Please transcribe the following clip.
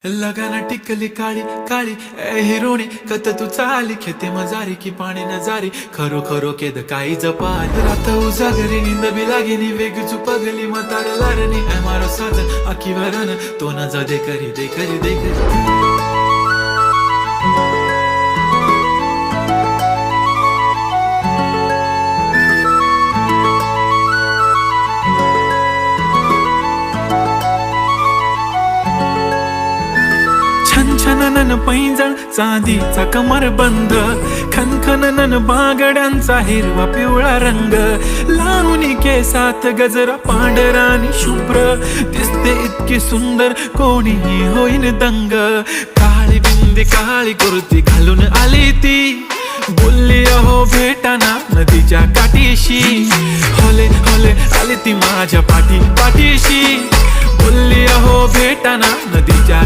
लगाना टिकली काळी काळी ए हिरोणी कत तू चाली खेते मजारी की पाणी नजारी खरो खरो केद काही जपाल रात उजागरी निंद बी लागेनी वेग चुपगली म्हातार लारणी ए मारो साज आखी वरन तो न जा दे करी दे करी दे करी छनछनन पैंजण चांदीचा कमर बंद खनखनन बागड्यांचा हिरवा पिवळा रंग लावणी केसात गजरा पांढरा आणि शुभ्र दिसते इतकी सुंदर कोणीही होईन दंग काळी बिंदी काळी कुर्ती घालून आली ती बोलली अहो भेटाना नदीच्या काठीशी होले होले आली ती माझ्या पाठीशी बोलली अहो भेटाना नदीच्या